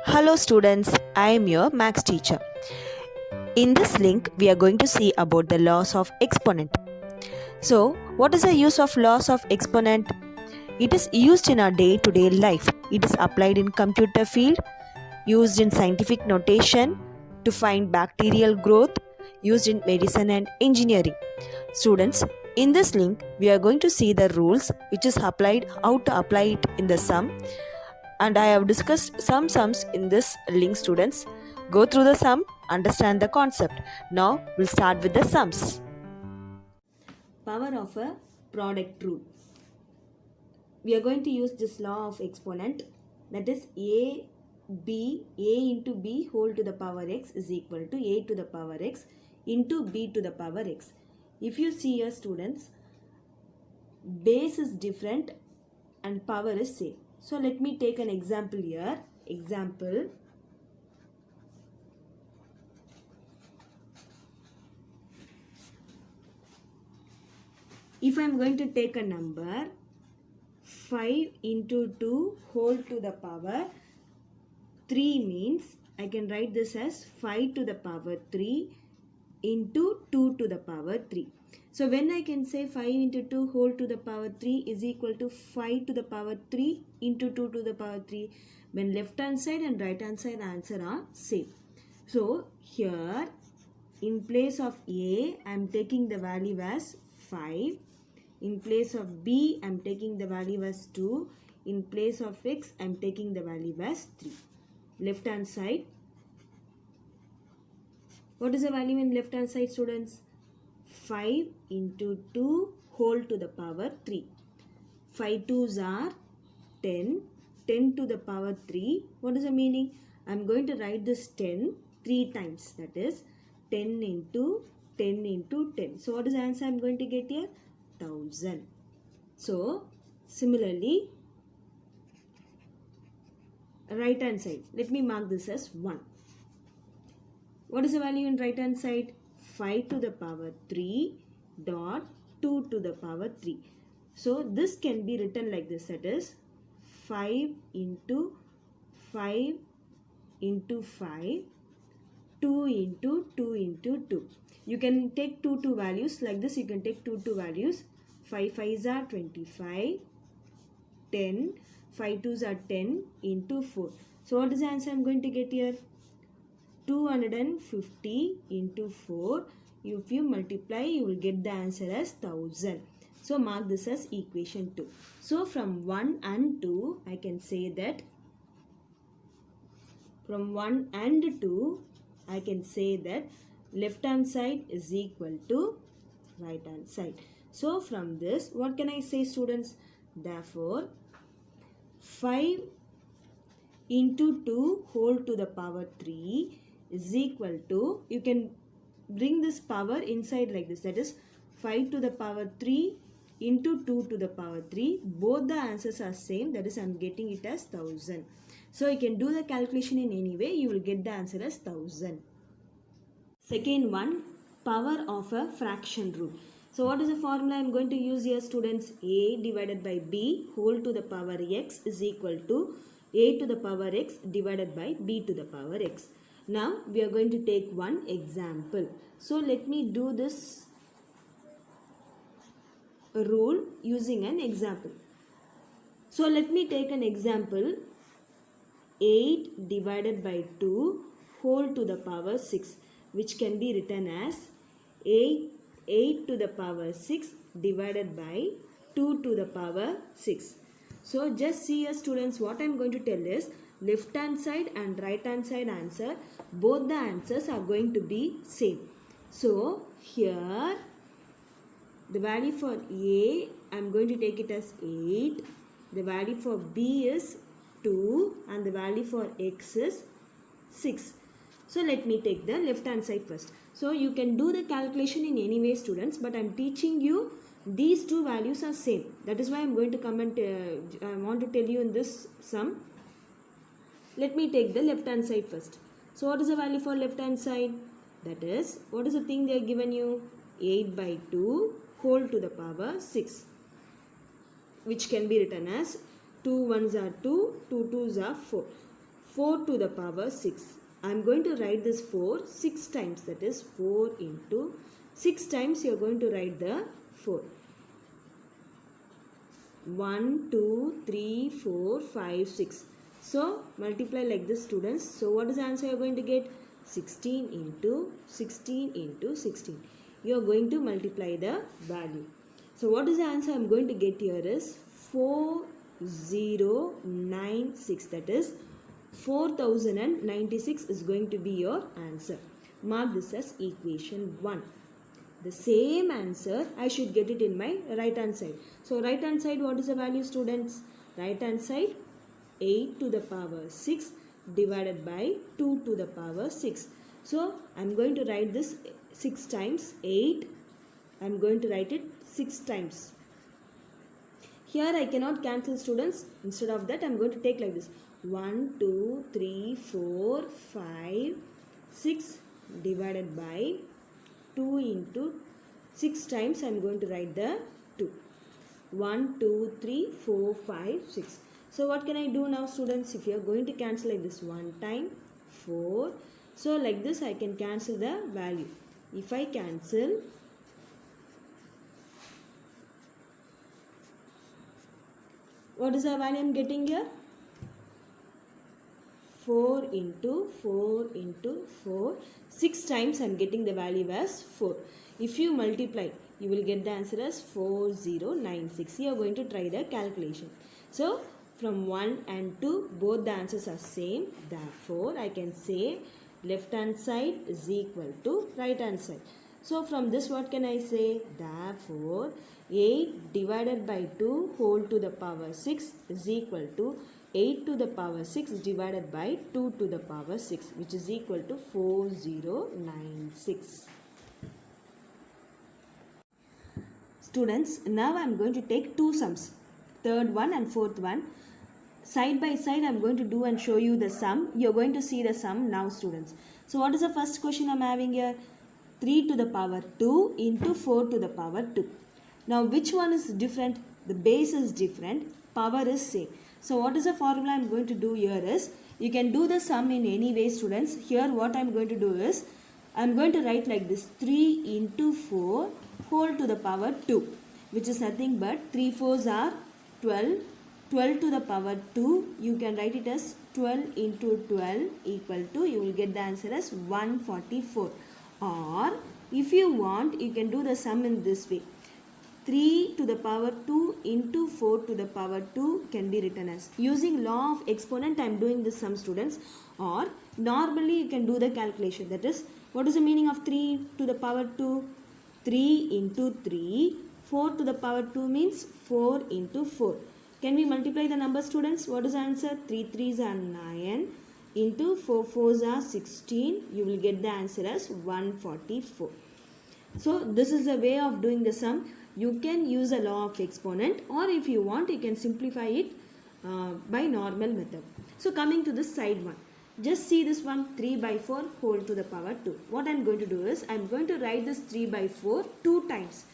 Hello students, I am your maths teacher. In this link, we are going to see about the laws of exponent. So, what is the use of laws of exponent? It is used in our day-to-day life. It is applied in computer field, used in scientific notation, to find bacterial growth, used in medicine and engineering. Students, in this link, we are going to see the rules which is applied, how to apply it in the sum, and I have discussed some sums in this link. Students, go through the sum, understand the concept. Now we'll start with the sums. Power of a product rule. We are going to use this law of exponent, that is a into b whole to the power x is equal to a to the power x into b to the power x. If you see here students, base is different and power is same. So let me take an example here. Example, if I am going to take a number 5 into 2 whole to the power 3 means I can write this as 5 to the power 3 into 2 to the power 3. So when I can say 5 into 2 whole to the power 3 is equal to 5 to the power 3 into 2 to the power 3, when left hand side and right hand side answer are same. So here in place of A I am taking the value as 5. In place of B I am taking the value as 2. In place of X I am taking the value as 3. Left hand side. What is the value in left hand side, students? 5 into 2 whole to the power 3. 5 2s are 10. 10 to the power 3. What is the meaning? I am going to write this 10 3 times. That is 10 into 10 into 10. So what is the answer I am going to get here? 1000. So similarly, right hand side. Let me mark this as 1. What is the value in right hand side? 5 to the power 3 dot 2 to the power 3. So this can be written like this, that is 5 into 5 into 5, 2 into 2 into 2. You can take 2 values like this. You can take 2 values. 5 5s are 25, 10, 5 2s are 10 into 4. So what is the answer I am going to get here? 250 into 4. If you multiply, you will get the answer as 1000. So mark this as equation 2. So from 1 and 2, I can say that from 1 and 2, I can say that left hand side is equal to right hand side. So from this, what can I say, students? Therefore, 5 into 2 whole to the power 3 is equal to, you can bring this power inside like this, that is 5 to the power 3 into 2 to the power 3. Both the answers are same, that is I am getting it as 1000. So you can do the calculation in any way, you will get the answer as 1000. Second one, power of a fraction rule. So what is the formula I am going to use here, students? A divided by B whole to the power x is equal to A to the power x divided by B to the power x. Now we are going to take one example. So let me do this rule using an example. So let me take an example. 8 divided by 2 whole to the power 6, which can be written as 8 to the power 6 divided by 2 to the power 6. So just see here, students, what I am going to tell is left hand side and right hand side answer, both the answers are going to be same. So here the value for A, I am going to take it as 8. The value for B is 2 and the value for X is 6. So let me take the left hand side first. So you can do the calculation in any way, students, but I am teaching you these two values are same. That is why I am going to comment, I want to tell you in this sum. Let me take the left hand side first. So what is the value for left hand side? That is, what is the thing they are given you? 8 by 2 whole to the power 6, which can be written as 2 ones are 2, 2 twos are 4. 4 to the power 6. I am going to write this 4 6 times, that is 4 into 6 times you are going to write the 4. 1, 2, 3, 4, 5, 6. So multiply like this, students. So what is the answer you are going to get? 16 into 16 into 16. You are going to multiply the value. So what is the answer I am going to get here is 4096. That is 4096 is going to be your answer. Mark this as equation 1. The same answer I should get it in my right hand side. So right hand side, what is the value, students? Right hand side 8 to the power 6 divided by 2 to the power 6. So I am going to write this 6 times 8. I am going to write it 6 times. Here I cannot cancel, students. Instead of that I am going to take like this. 1, 2, 3, 4, 5, 6 divided by 2 into 6 times I am going to write the 2. 1, 2, 3, 4, 5, 6. So what can I do now, students? If you are going to cancel like this, 1 time 4. So like this I can cancel the value. If I cancel, what is the value I am getting here? 4 into 4 into 4. 6 times I am getting the value as 4. If you multiply, you will get the answer as 4096. You are going to try the calculation. So from 1 and 2, both the answers are same. Therefore, I can say left hand side is equal to right hand side. So from this, what can I say? Therefore, 8 divided by 2 whole to the power 6 is equal to 8 to the power 6 divided by 2 to the power 6, which is equal to 4096. Students, now I am going to take two sums, third one and fourth one. Side by side I am going to do and show you the sum. You are going to see the sum now, students. So what is the first question I am having here? 3 to the power 2 into 4 to the power 2. Now which one is different? The base is different, power is same. So what is the formula I am going to do here is, you can do the sum in any way, students. Here what I am going to do is, I am going to write like this, 3 into 4 whole to the power 2, which is nothing but 3 4s are 12. 12 to the power 2, you can write it as 12 into 12 equal to, you will get the answer as 144. Or if you want, you can do the sum in this way. 3 to the power 2 into 4 to the power 2 can be written as. Using law of exponent, I am doing this sum, students. Or normally you can do the calculation. That is, what is the meaning of 3 to the power 2? 3 into 3. 4 to the power 2 means 4 into 4. Can we multiply the number, students? What is the answer? 3 3s are 9 into 4 4s are 16. You will get the answer as 144. So this is the way of doing the sum. You can use the law of exponent, or if you want, you can simplify it by normal method. So coming to this side one, just see this one, 3 by 4 whole to the power 2. What I am going to do is, I am going to write this 3 by 4 2 times.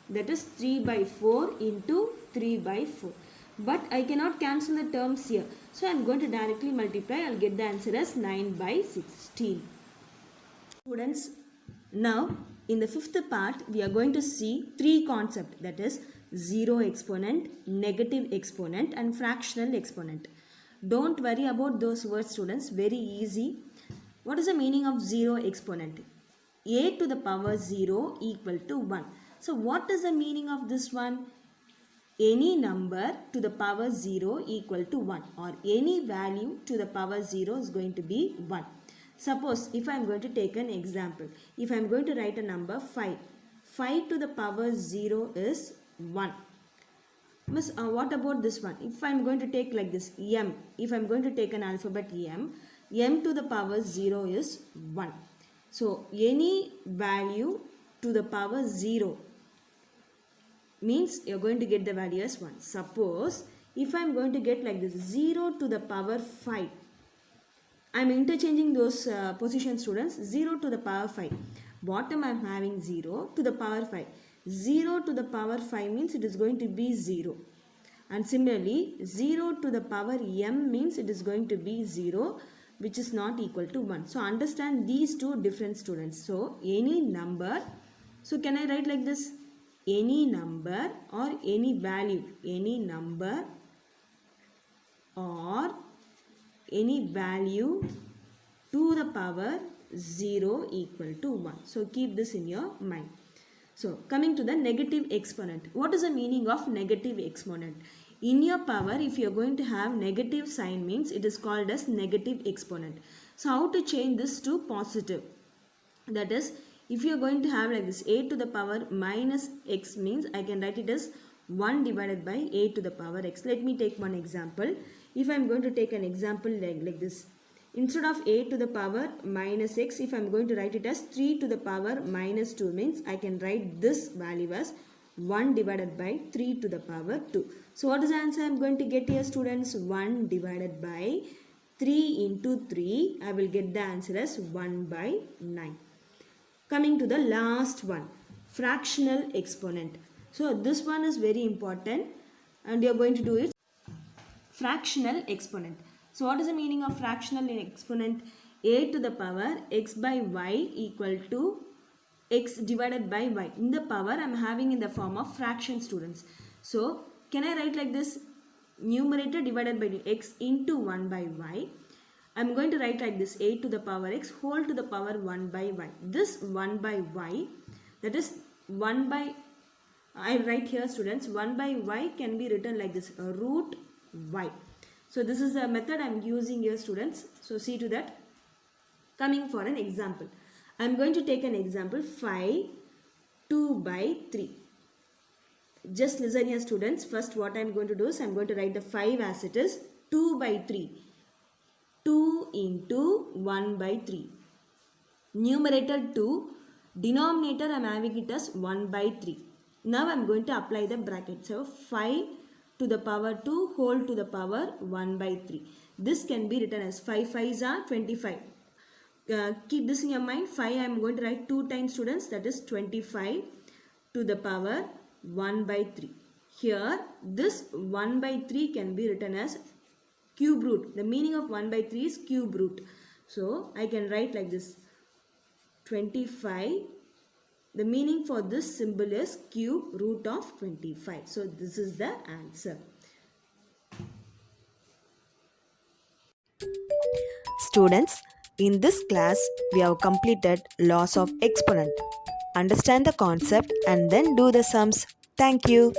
That is 3 by 4 into 3 by 4. But I cannot cancel the terms here. So I am going to directly multiply. I will get the answer as 9 by 16. Students, now in the fifth part, we are going to see three concepts, that is zero exponent, negative exponent and fractional exponent. Don't worry about those words, students, very easy. What is the meaning of zero exponent? A to the power 0 equal to 1. So what is the meaning of this one? Any number to the power 0 equal to 1, or any value to the power 0 is going to be 1. Suppose if I am going to take an example, if I am going to write a number 5, 5 to the power 0 is 1. Miss, what about this one? If I am going to take like this, m, if I am going to take an alphabet m to the power 0 is 1. So any value to the power 0 means you are going to get the value as 1. Suppose if I am going to get like this, 0 to the power 5. I am interchanging those positions, students. 0 to the power 5. Bottom I am having 0 to the power 5. 0 to the power 5 means it is going to be 0. And similarly 0 to the power m means it is going to be 0, which is not equal to 1. So understand these two different students. So any number, so can I write like this? Any number or any value, any number or any value to the power 0 equal to 1. So keep this in your mind. So coming to the negative exponent. What is the meaning of negative exponent? In your power, if you are going to have negative sign, means it is called as negative exponent. So how to change this to positive? That is, if you are going to have like this, a to the power minus x means I can write it as 1 divided by a to the power x. Let me take one example. If I am going to take an example like this, instead of a to the power minus x, if I am going to write it as 3 to the power minus 2 means I can write this value as 1 divided by 3 to the power 2. So what is the answer I am going to get here, students? 1 divided by 3 into 3. I will get the answer as 1 by 9. Coming to the last one, fractional exponent. So this one is very important and you are going to do it. Fractional exponent. So what is the meaning of fractional exponent? A to the power x by y equal to x divided by y. In the power I am having in the form of fraction, students. So can I write like this? Numerator divided by x into 1 by y. I am going to write like this, a to the power x whole to the power 1 by y. This 1 by y, that is 1 by, I write here, students, 1 by y can be written like this, root y. So this is the method I am using here, students. So see to that. Coming for an example. I am going to take an example 5 2 by 3. Just listen here, students. First what I am going to do is I am going to write the 5 as it is, 2 by 3. 2 into 1 by 3. Numerator 2, denominator I am having it as 1 by 3. Now I am going to apply the bracket. So 5 to the power 2 whole to the power 1 by 3. This can be written as 5 5s are 25. Keep this in your mind. 5 I am going to write 2 times, students, that is 25 to the power 1 by 3. Here this 1 by 3 can be written as cube root. The meaning of 1 by 3 is cube root. So I can write like this, 25. The meaning for this symbol is cube root of 25. So this is the answer. Students, in this class we have completed laws of exponent. Understand the concept and then do the sums. Thank you.